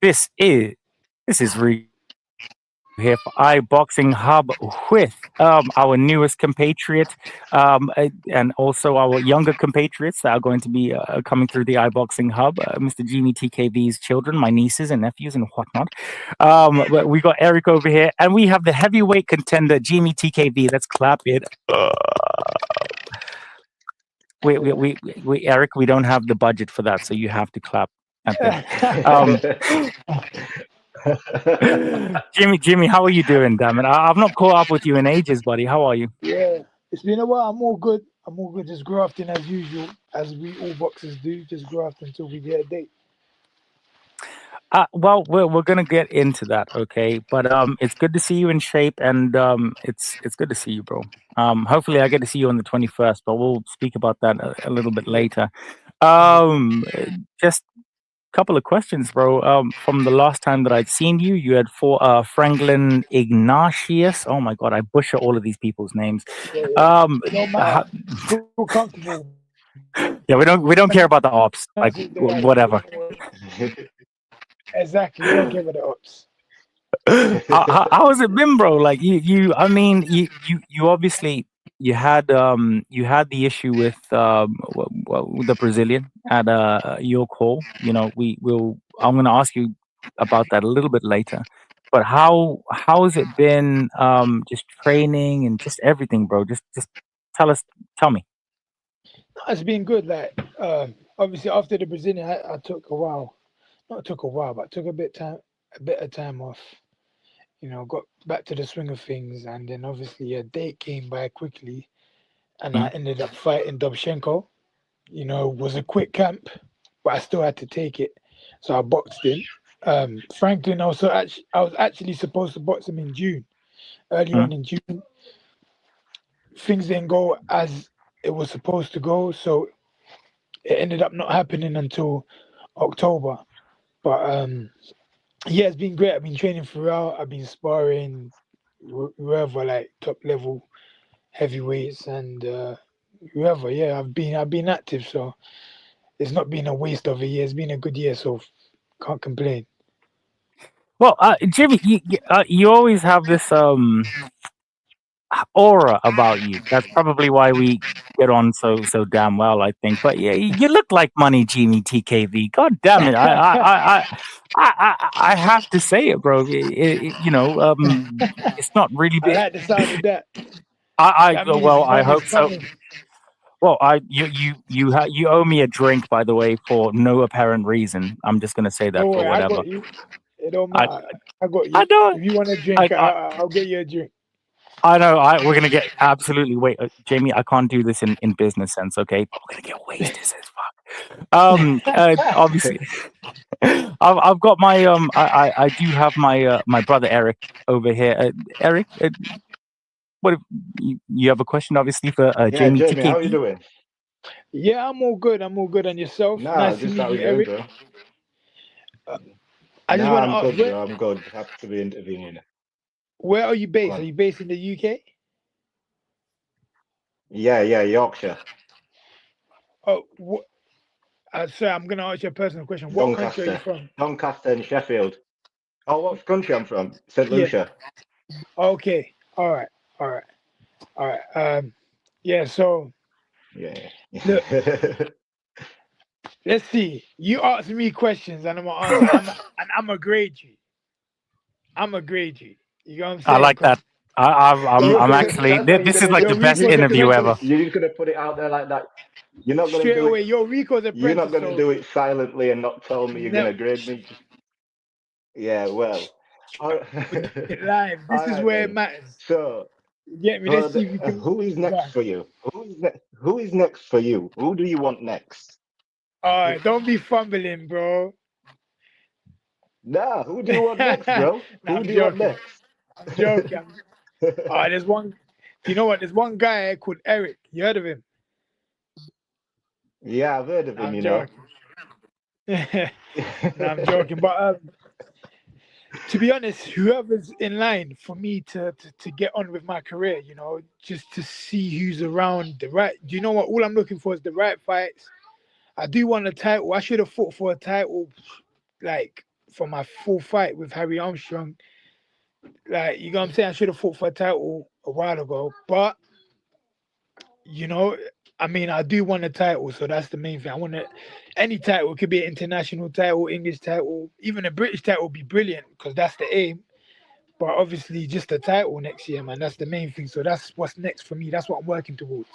This is Ricco here for iBoxingHub with our newest compatriot and also our younger compatriots that are going to be coming through the iBoxingHub, Mr. Jeamie TKV's children, my nieces and nephews and whatnot. But we got Eric over here, and we have the heavyweight contender, Jeamie TKV. Let's clap it. Eric, we don't have the budget for that, so you have to clap at the Jimmy, how are you doing, damn it? I've not caught up with you in ages, buddy. How are you? Yeah, it's been a while. I'm all good. Just grafting as usual, as we all boxers do. Just graft until we get a date. Well, we're gonna get into that, okay? But it's good to see you in shape, and it's good to see you, bro. Hopefully, I get to see you on the 21st, but we'll speak about that a little bit later. Just couple of questions, bro. From the last time that I'd seen you, you had fought Franklin Ignatius. Oh my god, I butcher all of these people's names. Feel comfortable. Yeah, we don't care about the ops. Like whatever. Exactly, we don't care about the ops. How has it been, bro? Like you obviously you had the issue with the Brazilian at York Hall. You know, I'm going to ask you about that a little bit later. But how has it been? Just training and just everything, bro. Just tell me. It's been good. Like obviously after the Brazilian, I took a while. Not took a while, but took a bit of time off. You know, got back to the swing of things, and then obviously a date came by quickly, and I ended up fighting Dobchenko. You know, it was a quick camp, but I still had to take it, so I boxed him. Franklin I was actually supposed to box him in June, early on in June. Things didn't go as it was supposed to go, so it ended up not happening until October. But yeah, it's been great. I've been training throughout. I've been sparring whoever, like top level heavyweights and whoever. Yeah, I've been active, so it's not been a waste of a year. It's been a good year, so can't complain. Well, Jimmy, you always have this aura about you. That's probably why we get on so damn well, I think. But yeah, you look like money, Jeamie TKV. God damn it! I have to say it, bro. You know, it's not really big. I like the sound of that. I hope so. Well, you owe me a drink, by the way, for no apparent reason. I'm just gonna say that for whatever. I got you. It don't matter. I got you. I know. If you want a drink, I'll get you a drink. I know. We're gonna get absolutely. Wait, Jamie, I can't do this in business sense. Okay, but we're gonna get wasted as fuck. Obviously, I've got my I do have my my brother Eric over here. Eric, what if you have a question? Obviously for Jamie TKV. How are you doing? Yeah, I'm all good. And yourself? Nah, nice just to meet you, Eric. Bro. I just want to ask. Good, bro. I'm good. Happy to be interviewing. Where are you based? Are you based in the UK? Yeah, Yorkshire. Oh, sorry, I'm gonna ask you a personal question. What country are you from? Doncaster and Sheffield. Oh, what country I'm from? St. Lucia. Okay. All right. Yeah. So. Yeah. Look, let's see. You ask me questions, and I'm gonna answer, and I'm gonna grade you. You know what I'm saying? I like that. I'm actually. This is like the best interview ever. You're just gonna put it out there like that. You're not gonna straight do away. It. Yo, Ricco's apprentice. You're not gonna do it silently and not tell me you're gonna grade me. Yeah, well. Live. This is where it matters. So. Get me. Let's see if you can. Who is next for you? Who is next for you? Who do you want next? Don't be fumbling, bro. Nah, who do you want next, bro? Who do you want next? I'm joking. There's one. You know what? There's one guy called Eric. You heard of him? Yeah, I've heard of him. I'm joking. I'm joking, but to be honest, whoever's in line for me to get on with my career, you know, just to see who's around the right. Do you know what? All I'm looking for is the right fights. I do want a title. I should have fought for a title like for my full fight with Harry Armstrong. Like, you know what I'm saying? I should have fought for a title a while ago, but you know, I mean, I do want a title, so that's the main thing. I want any title. It could be an international title, English title, even a British title would be brilliant because that's the aim. But obviously, just a title next year, man. That's the main thing. So that's what's next for me. That's what I'm working towards.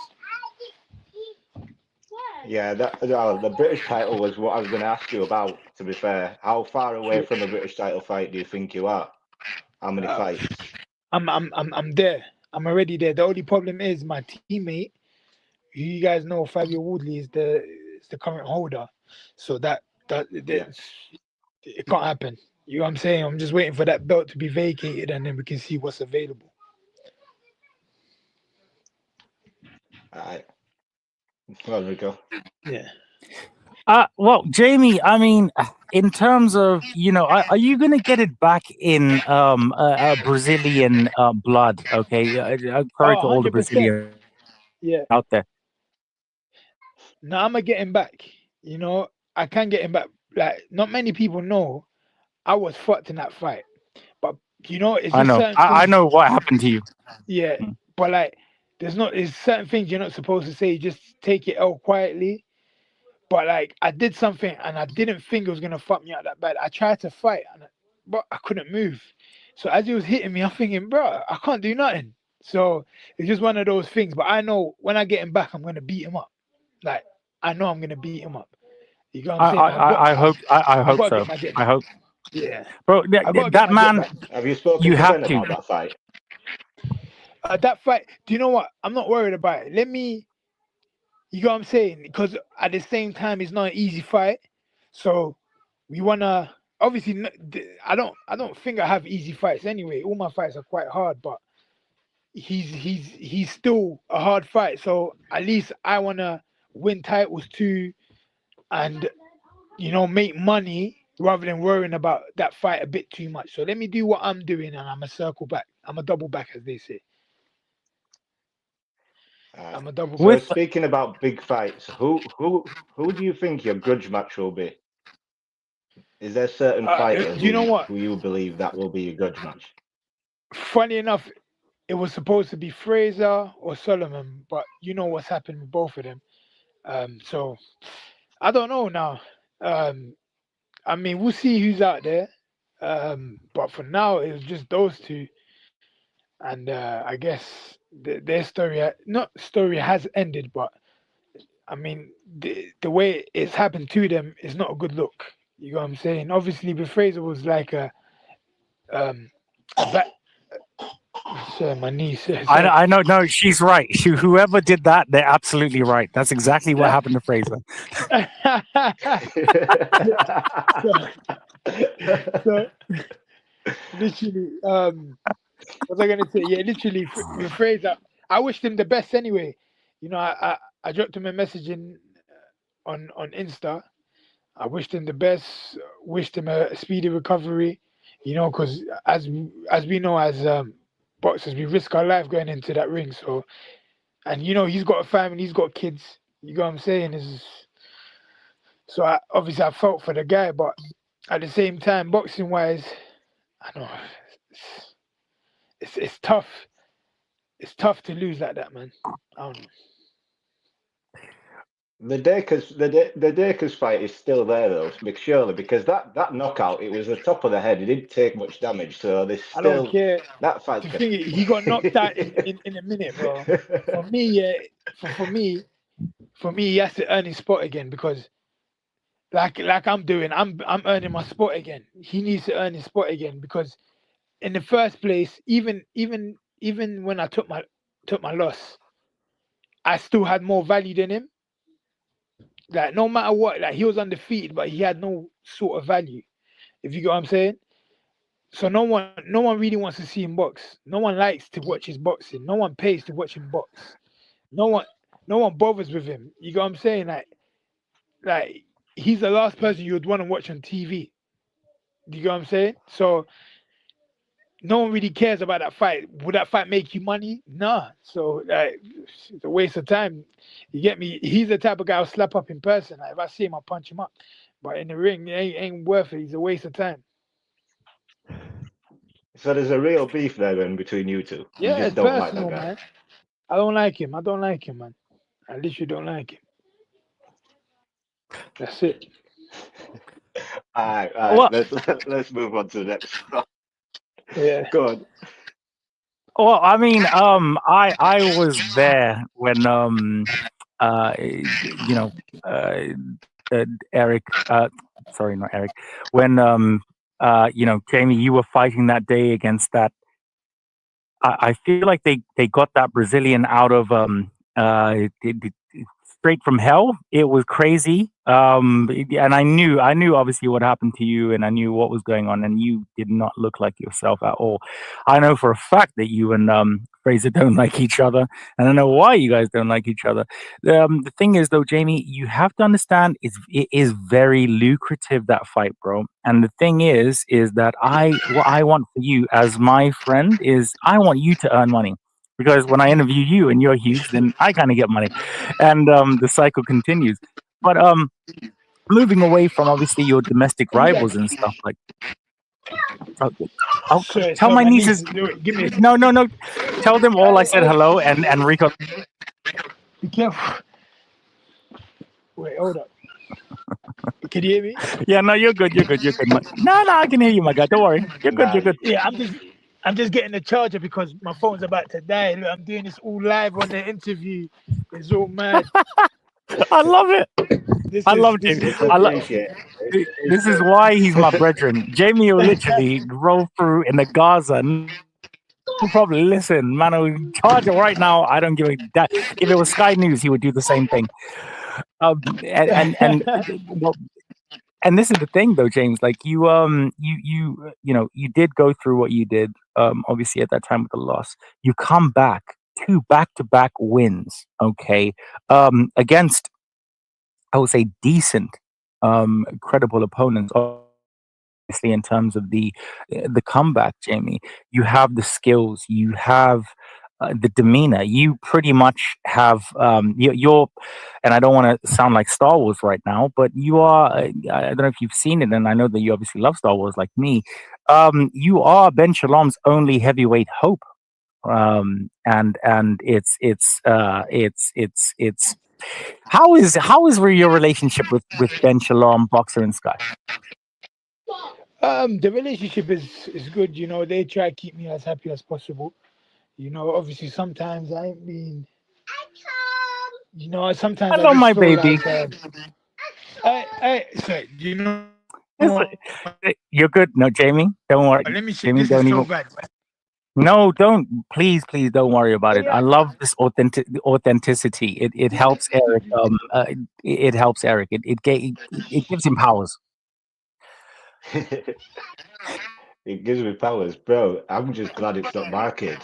Yeah, the British title was what I was going to ask you about. To be fair, how far away from a British title fight do you think you are? How many fights? I'm there. I'm already there. The only problem is my teammate, who you guys know, Fabio Woodley, is the current holder. So it can't happen. You know what I'm saying? I'm just waiting for that belt to be vacated, and then we can see what's available. All right. Well, Ricco. Yeah. Well, Jeamie, I mean, in terms of, you know, are you going to get it back in Brazilian blood? Okay, sorry to all the 100%. Brazilians Yeah. out there. Now I'm gonna get him back. You know, I can get him back. Like, not many people know I was fucked in that fight, but you know, it's I just know. certain I things. know what happened to you. Yeah, Mm. but like, there's certain things you're not supposed to say. Just take it out quietly. But like, I did something and I didn't think it was gonna fuck me out that bad. I tried to fight, but I couldn't move. So as he was hitting me, I'm thinking, bro, I can't do nothing. So it's just one of those things. But I know when I get him back, I'm gonna beat him up. Like, I know I'm gonna beat him up. You know what I'm saying? I hope gotta so. get my get I back. hope, Yeah, bro. I gotta get That my get man, back. Have you spoken you to have Ben to. about that fight? That fight. Do you know what? I'm not worried about it. Let me. You know what I'm saying? Because at the same time, it's not an easy fight. So we wanna obviously. I don't think I have easy fights anyway. All my fights are quite hard, but he's still a hard fight. So at least I wanna win titles too, and you know, make money rather than worrying about that fight a bit too much. So let me do what I'm doing, and I'm a circle back. I'm a double back, as they say. I'm a double So back. With speaking about big fights, who do you think your grudge match will be? Is there a certain fighter Do you know what? who you believe that will be your grudge match? Funny enough, it was supposed to be Fraser or Solomon, but you know what's happened with both of them. So I don't know now. I mean, we'll see who's out there. But for now, it was just those two, and I guess their story, not story has ended, but I mean, the way it's happened to them is not a good look. You know what I'm saying? Obviously, with Fraser was like a back. Sorry, my niece. Sorry. I know, no, she's right. Whoever did that, they're absolutely right. That's exactly what happened to Fraser. So literally, what was I gonna say? Yeah, literally, with Fraser, I wished him the best anyway. You know, I dropped him a message on Insta. I wished him the best. Wished him a speedy recovery. You know, because as we know, as boxers, we risk our life going into that ring. So, and you know, he's got a family, he's got kids. You know what I'm saying? So obviously I felt for the guy, but at the same time, boxing wise, I know it's tough. It's tough to lose like that, man. I don't know. The Dakers fight is still there though, surely, because that knockout, it was the top of the head. It didn't take much damage, so there's I don't still care. that fight. The thing is, he got knocked out in a minute, bro. For me, yeah, for me, he has to earn his spot again because like I'm doing, I'm earning my spot again. He needs to earn his spot again because in the first place, even when I took my loss, I still had more value than him. Like no matter what, like he was undefeated, but he had no sort of value. If you get what I'm saying. So no one really wants to see him box. No one likes to watch his boxing. No one pays to watch him box. No one bothers with him. You get what I'm saying? Like he's the last person you would want to watch on TV. You get what I'm saying? So no one really cares about that fight. Would that fight make you money? Nah. So like, it's a waste of time. You get me? He's the type of guy I'll slap up in person. Like, if I see him, I'll punch him up. But in the ring, it ain't worth it. It's a waste of time. So there's a real beef there then between you two. You Yeah, just it's don't like that personal, guy. man. I don't like him. I don't like him, man. I literally don't like him. That's it. All right. Well, Let's move on to the next one. Yeah. Go on. well, I mean, I was there when you know, Eric, sorry, not Eric, when you know, Jamie, you were fighting that day against that. I feel like they got that Brazilian out of straight from hell. It was crazy. And I knew obviously what happened to you, and I knew what was going on, and you did not look like yourself at all. I know for a fact that you and Fraser don't like each other, and I know why you guys don't like each other. The thing is, though, Jamie, you have to understand it is very lucrative, that fight, bro. And the thing is that what I want for you as my friend is I want you to earn money. Because when I interview you and you're huge, then I kind of get money, and the cycle continues. But moving away from obviously your domestic Who's that? ribals and stuff like, oh, oh, Sorry, tell sorry, my my niece nieces, is doing. Give me. no, tell them all I said hello, and Ricco. Be careful. Wait, hold up. Can you hear me? Yeah, no, you're good. No, I can hear you, my guy. Don't worry, you're good. Nah, Yeah, I'm just getting the charger because my phone's about to die. Look, I'm doing this all live on the interview. It's all mad. I love it. This I is love this Jamie. is I love. appreciate it. This is why he's my brethren. Jamie will literally roll through in the Gaza. No problem. Listen, man, I'll charge it right now. I don't give a damn. If it was Sky News, he would do the same thing. Well, and this is the thing, though, James. Like you did go through what you did. Obviously, at that time with the loss, you come back 2 back-to-back wins. Okay, against I would say decent, credible opponents. Obviously, in terms of the comeback, Jamie, you have the skills, you have the demeanor. You pretty much have you're, and I don't want to sound like Star Wars right now, but you are. I don't know if you've seen it, and I know that you obviously love Star Wars like me. You are Ben Shalom's only heavyweight hope, and it's how is your relationship with Ben Shalom, Boxer, and Sky? the relationship is good. You know, they try to keep me as happy as possible. You know, obviously sometimes I ain't been. You know, sometimes I Hello, just my feel baby. like. Sorry, you know. You're good. No, Jamie, don't worry. Let me see. Jamie, This is don't so even. bad. No, don't. Please don't worry about it. I love this authenticity. It helps Eric. It helps Eric. It gives him powers. It gives me powers, bro. I'm just glad it's not my kid.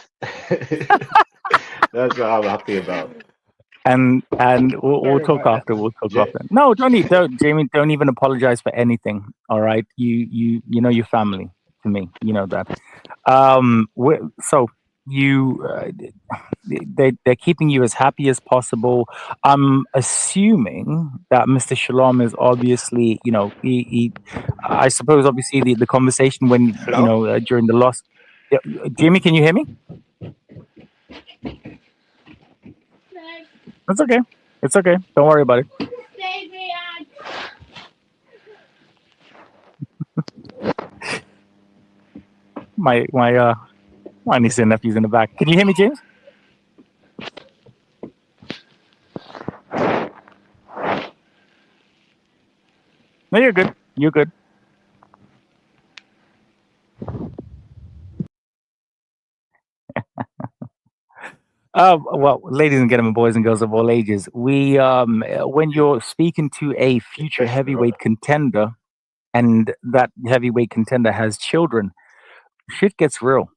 That's what I'm happy about. And we'll Sorry talk about after. We'll talk Ja- after. No, don't, Jamie. Don't even apologize for anything. All right, you know your family to me. You know that. So you they're keeping you as happy as possible. I'm assuming that Mr. Shalom is obviously, I suppose obviously the conversation when Hello? during the loss. Yeah, Jamie, can you hear me? It's okay. It's okay. Don't worry about it. My niece and nephews in the back. Can you hear me, James? No, you're good. You're good. Well, ladies and gentlemen, boys and girls of all ages, we when you're speaking to a future heavyweight contender, and that heavyweight contender has children, shit gets real.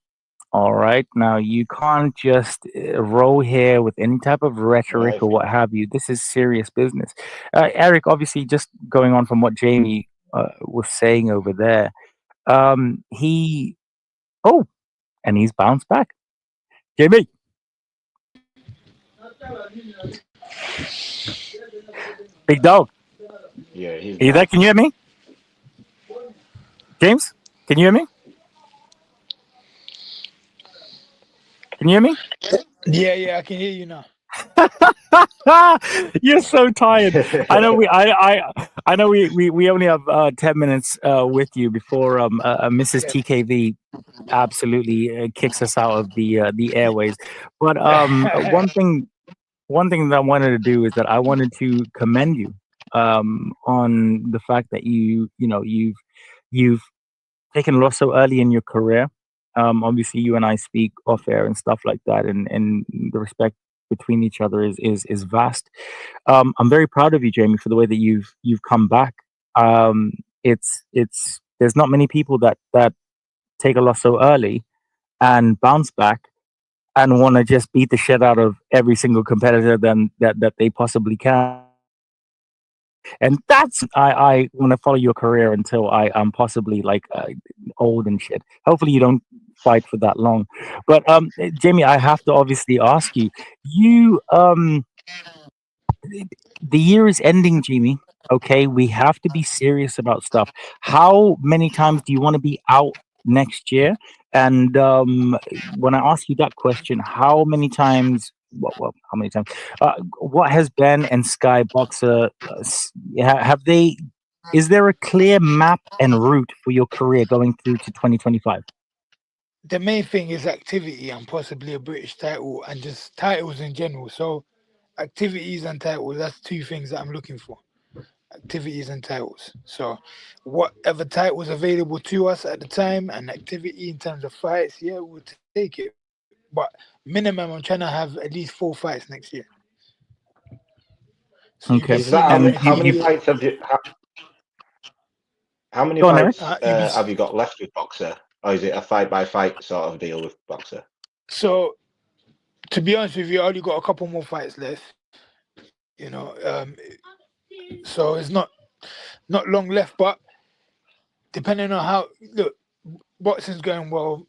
All right, now you can't just roll here with any type of rhetoric or what have you. This is serious business. Eric, obviously, just going on from what Jamie was saying over there, he and he's bounced back. Jamie, big dog. Yeah, he's Are you there? back. Can you hear me? James, can you hear me? Can you hear me? Yeah, I can hear you now. You're so tired. I know I know we only have 10 minutes with you before Mrs. TKV absolutely kicks us out of the airways. But one thing that I wanted to do is that I wanted to commend you on the fact that you've taken loss so early in your career. Obviously, you and I speak off air and stuff like that, and the respect between each other is vast. I'm very proud of you, Jeamie, for the way that you've come back. It's there's not many people that take a loss so early and bounce back and want to just beat the shit out of every single competitor that they possibly can. And that's I want to follow your career until I'm possibly like old and shit. Hopefully you don't fight for that long. But Jeamie, I have to obviously ask you. You the year is ending, Jeamie. Okay, we have to be serious about stuff. How many times do you want to be out next year? And when I ask you that question, how many times? How many times? What has Ben and Sky Boxer have they? Is there a clear map and route for your career going through to 2025? The main thing is activity and possibly a British title and just titles in general. So activities and titles, that's two things that I'm looking for. Activities and titles. So whatever titles available to us at the time and activity in terms of fights, yeah, we'll take it. But minimum, I'm trying to have at least 4 fights next year. So Okay. Is that And how many fights have you? How many go on, Eric. fights have you got left with Boxer, or is it a fight by fight sort of deal with Boxer? So to be honest with you, I only got a couple more fights left. You know, so it's not long left, but depending on how look, boxing's going well,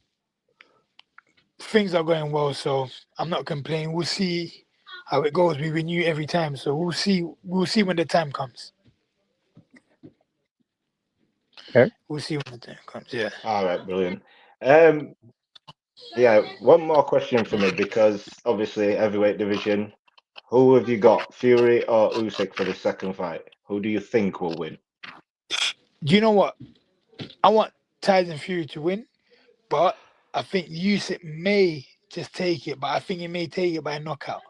things are going well, so I'm not complaining. We'll see how it goes. We renew every time, so we'll see when the time comes. Eric? We'll see when the time comes. Yeah. All right, brilliant. Yeah, one more question for me, because obviously heavyweight division. Who have you got, Fury or Usyk, for the second fight? Who do you think will win? Do you know what? I want Tyson Fury to win, but I think Usyk may just take it, but I think he may take it by knockout.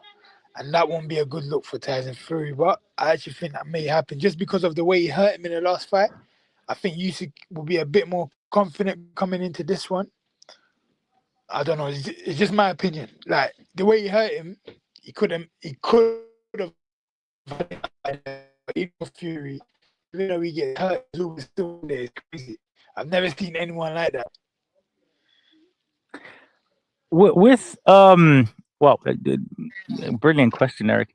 And that won't be a good look for Tyson Fury, but I actually think that may happen just because of the way he hurt him in the last fight. I think Usyk will be a bit more confident coming into this one. I don't know. It's just my opinion. Like the way he hurt him, he could have. Fury, even though he gets hurt, he's always still there. It's crazy. I've never seen anyone like that. With brilliant question, Eric.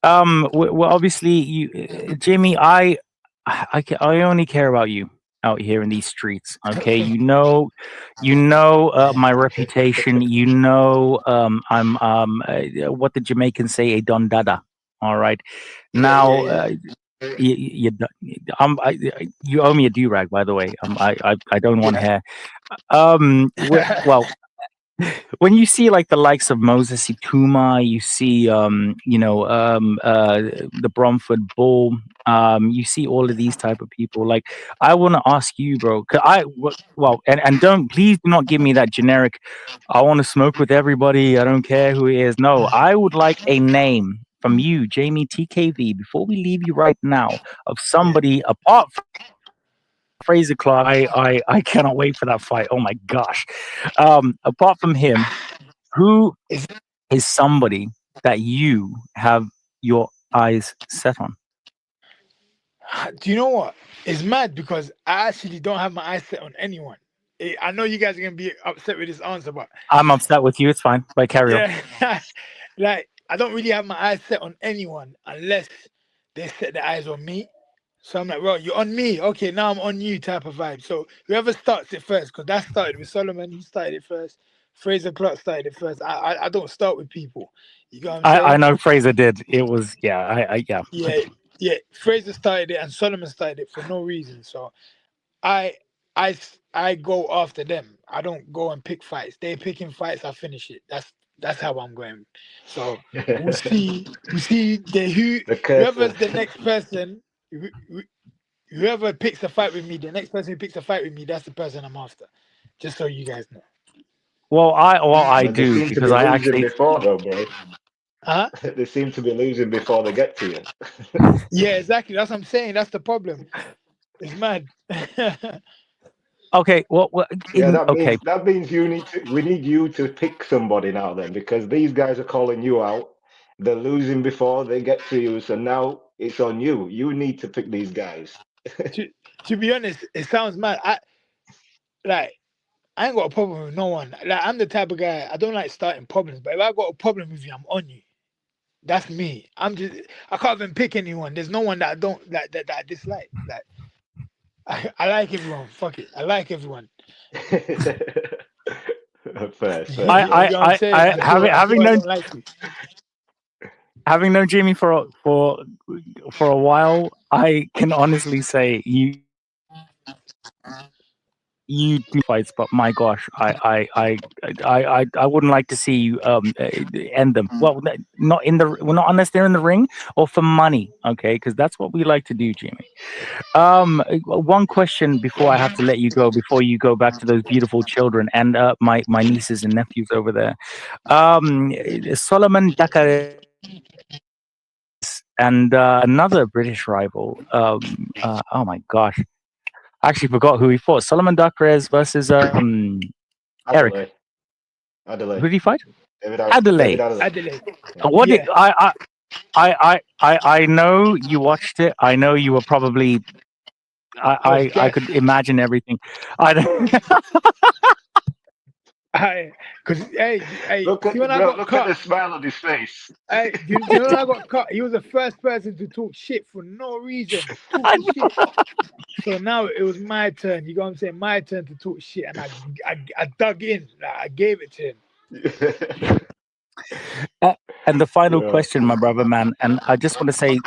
Well, obviously, Jeamie, I only care about you out here in these streets. Okay, you know my reputation. You know, I'm what the Jamaicans say, a don dada. All right, now. You owe me a do rag, by the way. I don't want hair. Well, when you see like the likes of Moses Ituma, you see the Bromford Bull, you see all of these type of people. Like, I want to ask you, bro. And don't, please do not give me that generic. I want to smoke with everybody. I don't care who it is. No, I would like a name from you, Jeamie TKV, before we leave you right now, of somebody apart from Fraser Clark. I cannot wait for that fight. Oh my gosh. Apart from him, who is somebody that you have your eyes set on? Do you know what? It's mad because I actually don't have my eyes set on anyone. I know you guys are gonna be upset with this answer, but I'm upset with you. It's fine. But carry on. Like I don't really have my eyes set on anyone unless they set their eyes on me. So I'm like, well, you're on me. Okay, now I'm on you type of vibe. So whoever starts it first, because that started with Solomon, he started it first. Fraser Clark started it first. I don't start with people. You got what I'm saying? I know Fraser did. It was yeah. Yeah. Fraser started it and Solomon started it for no reason. So I go after them. I don't go and pick fights. They're picking fights. I finish it. That's how I'm going. So we'll see. We'll see The whoever's curse. the next person. Whoever picks a fight with me, the next person who picks a fight with me, that's the person I'm after. Just so you guys know. Well, I But they do seem to because be I losing actually. before, though, bro. Huh? They seem to be losing before they get to you. Yeah, exactly. That's what I'm saying. That's the problem. It's mad. Okay, well, Yeah, okay. that means we need you to pick somebody now then, because these guys are calling you out. They're losing before they get to you, so now it's on you. You need to pick these guys. to be honest, it sounds mad. I ain't got a problem with no one. Like I'm the type of guy I don't like starting problems, but if I got a problem with you, I'm on you. That's me. I can't even pick anyone. There's no one that I don't like that I dislike. Like I like everyone. Fuck it. I like everyone. Fair, You fair, get fair. what I'm saying? Having I known don't like you. Jeamie for a while, I can honestly say you do fights, but my gosh, I wouldn't like to see you end them. Well, not unless they're in the ring or for money, okay? Because that's what we like to do, Jeamie. One question before I have to let you go, before you go back to those beautiful children and my nieces and nephews over there. Solomon Dakar and another British rival. Oh my gosh. I actually forgot who he fought. Solomon Docrez versus Eric. Adelaide. Who did he fight? David Adelaide. Adelaide. Adelaide. What did Yeah. I know you watched it. I know you were probably I was I gassed. could imagine everything. I don't Because hey, Look see when at I got look at the cut, smile on his face. hey, do you know when I got cut? He was the first person to talk shit for no reason, talking shit. So now it was my turn. You know what I'm saying? My turn to talk shit, and I dug in. Like, I gave it to him. And the final Yeah. question, my brother man, and I just want to say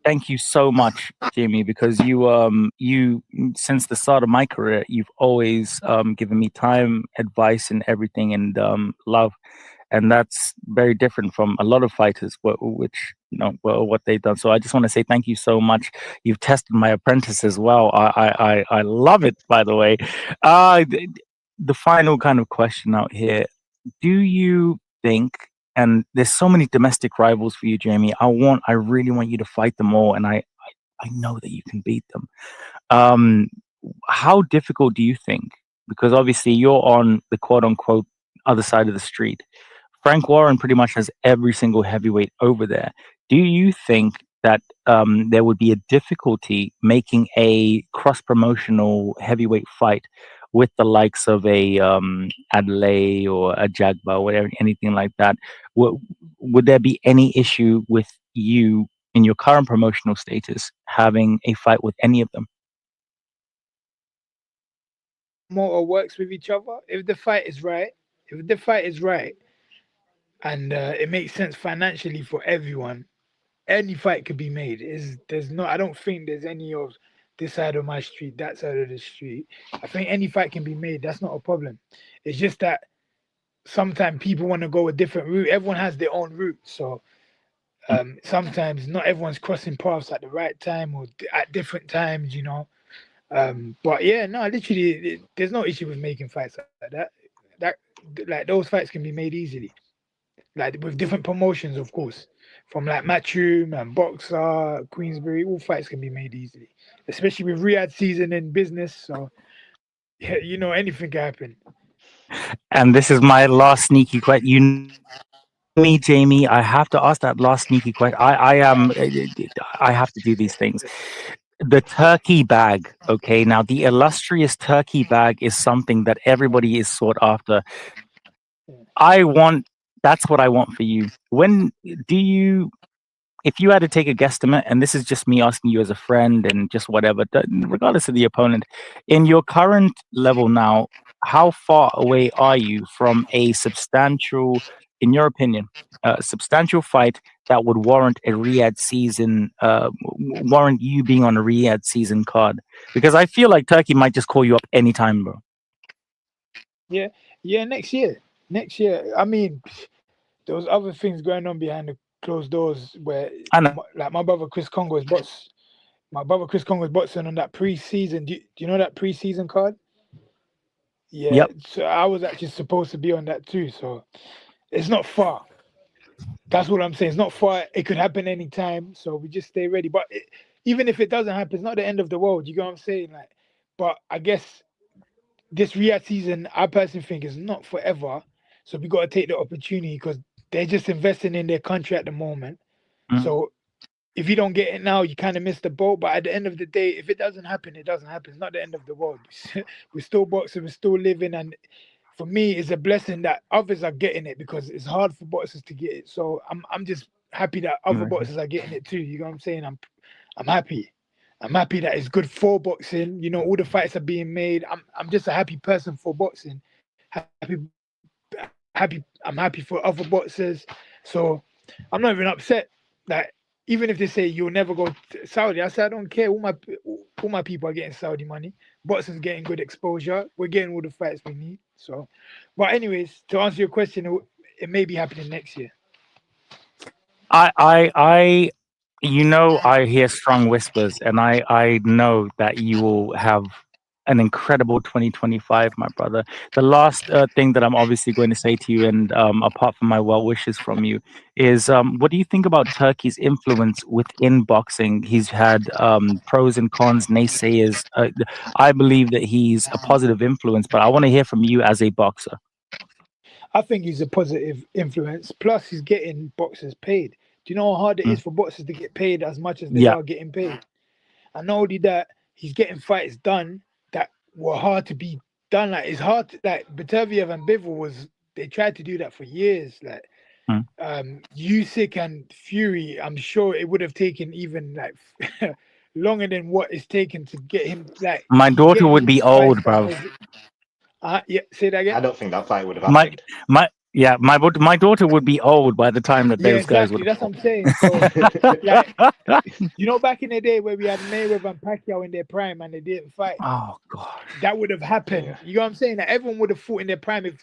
thank you so much, Jeamie, because you since the start of my career, you've always given me time, advice, and everything, and love, and that's very different from a lot of fighters, which what they've done. So I just want to say thank you so much. You've tested my apprentice as well. I love it. By the way, the final kind of question out here: do you think? And there's so many domestic rivals for you, Jeamie. I really want you to fight them all, and I know that you can beat them. Um, how difficult do you think? Because obviously you're on the quote unquote other side of the street. Frank Warren pretty much has every single heavyweight over there. Do you think that there would be a difficulty making a cross promotional heavyweight fight with the likes of a Adelaide or a Jagba or whatever, anything like that? Would there be any issue with you in your current promotional status having a fight with any of them? Motor works with each other. If the fight is right, and it makes sense financially for everyone, any fight could be made. There's no, I don't think there's any of this side of my street, that side of the street. I think any fight can be made. That's not a problem. It's just that sometimes people want to go a different route. Everyone has their own route. So sometimes not everyone's crossing paths at the right time or at different times, But yeah, no, literally, there's no issue with making fights like that. That like those fights can be made easily, like with different promotions, of course, from like Matchroom and Boxer, Queensbury. All fights can be made easily, especially with Riyadh season in business. So yeah, anything can happen. And this is my last sneaky question. Me, Jeamie, I have to ask that last sneaky question. I am. I have to do these things. The turkey bag. Okay, now the illustrious turkey bag is something that everybody is sought after. I want. That's what I want for you. When do you? If you had to take a guesstimate, and this is just me asking you as a friend and just whatever, regardless of the opponent, in your current level now, how far away are you from a substantial, in your opinion, substantial fight that would warrant a Riyadh season, warrant you being on a Riyadh season card? Because I feel like Turkey might just call you up anytime, bro. Yeah, next year. I mean, there was other things going on behind the closed doors where, I know. like my brother Chris Congo is box. My brother Chris Congo is boxing on that pre-season. Do you know that pre-season card? Yeah, Yep. so I was actually supposed to be on that too. So it's not far. That's what I'm saying. It's not far. It could happen anytime. So we just stay ready. But even if it doesn't happen, it's not the end of the world. You get what I'm saying? Like, but I guess this Riyadh season, I personally think is not forever. So we got to take the opportunity because they're just investing in their country at the moment. Mm. So if you don't get it now, you kind of miss the boat. But at the end of the day, if it doesn't happen, it doesn't happen. It's not the end of the world. We're still boxing, we're still living, and for me, it's a blessing that others are getting it because it's hard for boxers to get it. So I'm just happy that other Exactly. boxers are getting it too. You know what I'm saying? I'm happy. I'm happy that it's good for boxing. You know, all the fights are being made. I'm just a happy person for boxing. I'm happy for other boxers. So I'm not even upset. Like even if they say you'll never go to Saudi, I say I don't care. All my people are getting Saudi money. Boxing's getting good exposure. We're getting all the fights we need. So, but anyways, to answer your question, it may be happening next year. I I hear strong whispers, and I know that you will have an incredible 2025, my brother. The last thing that I'm obviously going to say to you, and apart from my well wishes from you, is what do you think about Turkey's influence within boxing? He's had pros and cons, naysayers. I believe that he's a positive influence, but I want to hear from you as a boxer. I think he's a positive influence. Plus, he's getting boxers paid. Do you know how hard it is Mm. for boxers to get paid as much as they Yeah, are getting paid? And not only that, he's getting fights done that were hard to be done. Like it's hard to, like Bataviev and Bivol was they tried to do that for years. Like mm. Usyk and Fury, I'm sure it would have taken even like longer than what it's taken to get him. Like My he's daughter getting would be these fights old, done. bro. Yeah, say that I again. don't think that fight would have My happened. my daughter would be old by the time that Yeah, those guys would exactly. have That's what fought. I'm saying. So like you know, back in the day where we had Mayweather and Pacquiao in their prime and they didn't fight, Oh gosh. that would have happened. Yeah. You know what I'm saying? That everyone would have fought in their prime if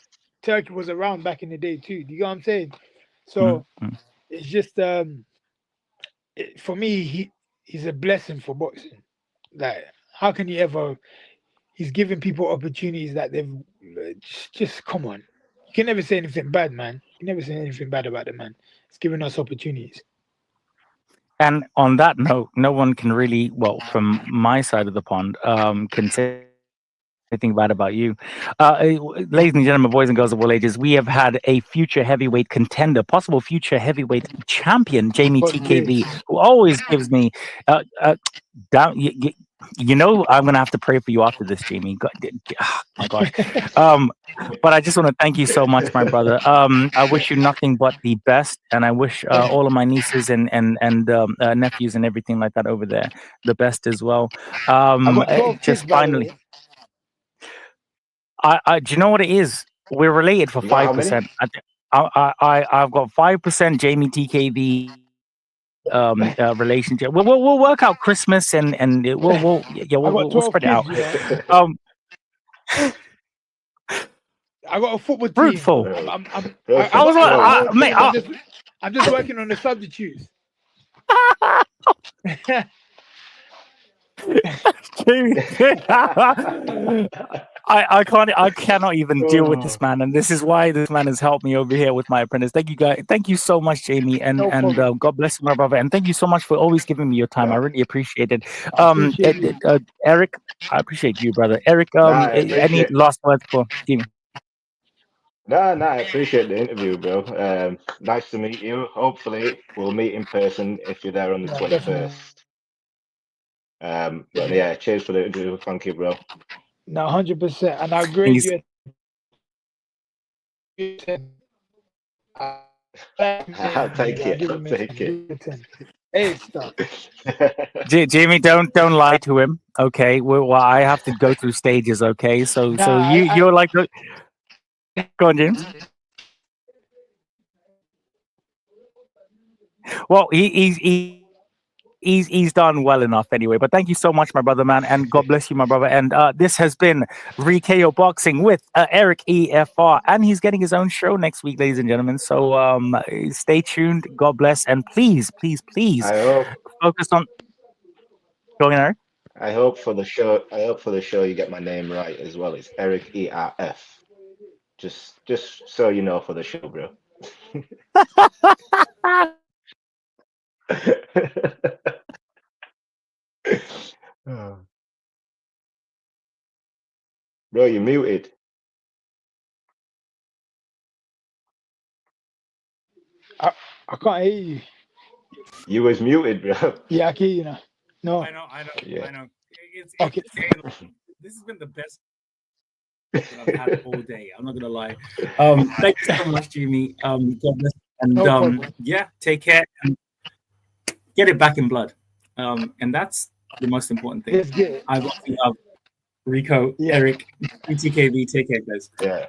Turkey was around back in the day too. Do you know what I'm saying? Mm, So mm. it's just for me, he's a blessing for boxing. Like, how can you ever? He's giving people opportunities that they've just come on. You can never say anything bad, man. You can never say anything bad about the man. He's giving us opportunities. And on that note, no one can really, well, from my side of the pond, can say anything bad about you. Ladies and gentlemen, boys and girls of all ages, we have had a future heavyweight contender, possible future heavyweight champion, Jeamie God TKV, days. who always gives me down. You know, I'm gonna have to pray for you after this, Jeamie. My gosh. Um, but I just want to thank you so much, my brother. I wish you nothing but the best, and I wish all of my nieces and nephews and everything like that over there the best as well. I got 12 kids, Just by the finally, way. do you know what it is? We're related for You got how many? 5%. I've got 5% Jeamie TKV relationship. We'll work out Christmas and I got we'll 12 spread it out. kids, you know. Um, I got a football team. fruitful. I I was got like, a Twelve. whole mate. team. I'm just working on the substitutes. I cannot even deal with Oh, this man, and this is why this man has helped me over here with my apprentice. Thank you, guys. Thank you so much, Jeamie, No problem. God bless you, my brother, and thank you so much for always giving me your time. I no, really appreciate it. I appreciate you. Eric, I appreciate you, brother. Eric, no, I any appreciate. last words for Jeamie? No, no, I appreciate the interview, bro. Nice to meet you. Hopefully, we'll meet in person if you're there on the Yeah, definitely. 21st. But yeah, cheers for the interview. Thank you, bro. No, 100%. And I Thank grade you. you a 10. I like the I'll take interview. I it. give I'll him a 10. take Give it. him a 10. Hey, stop. Jamie, don't lie to him. Okay, well, I have to go through stages. Okay, so Nah, you're like, go on, James. Well, he's done well enough anyway. But thank you so much, my brother, man, and God bless you, my brother. And this has been RiKO Boxing with Eric EFR, and he's getting his own show next week, ladies and gentlemen. So stay tuned. God bless, and please, please, please I hope. focus on going Eric. I hope for the show. I hope for the show you get my name right as well. It's Eric ERF. Just so you know for the show, bro. Oh. Bro, you muted. I can't hear you. You was muted, bro. Yeah, I can hear you now. No. I know. Yeah. I know. It's Okay. this has been the best I've had all day. I'm not gonna lie. Thank you so much, Jeamie. God bless, and No problem. yeah, take care and get it back in blood. And that's the most important thing. Let's get it. iBoxingHub, Ricco, Yeah. Eric, TKV. Take care, guys. Yeah.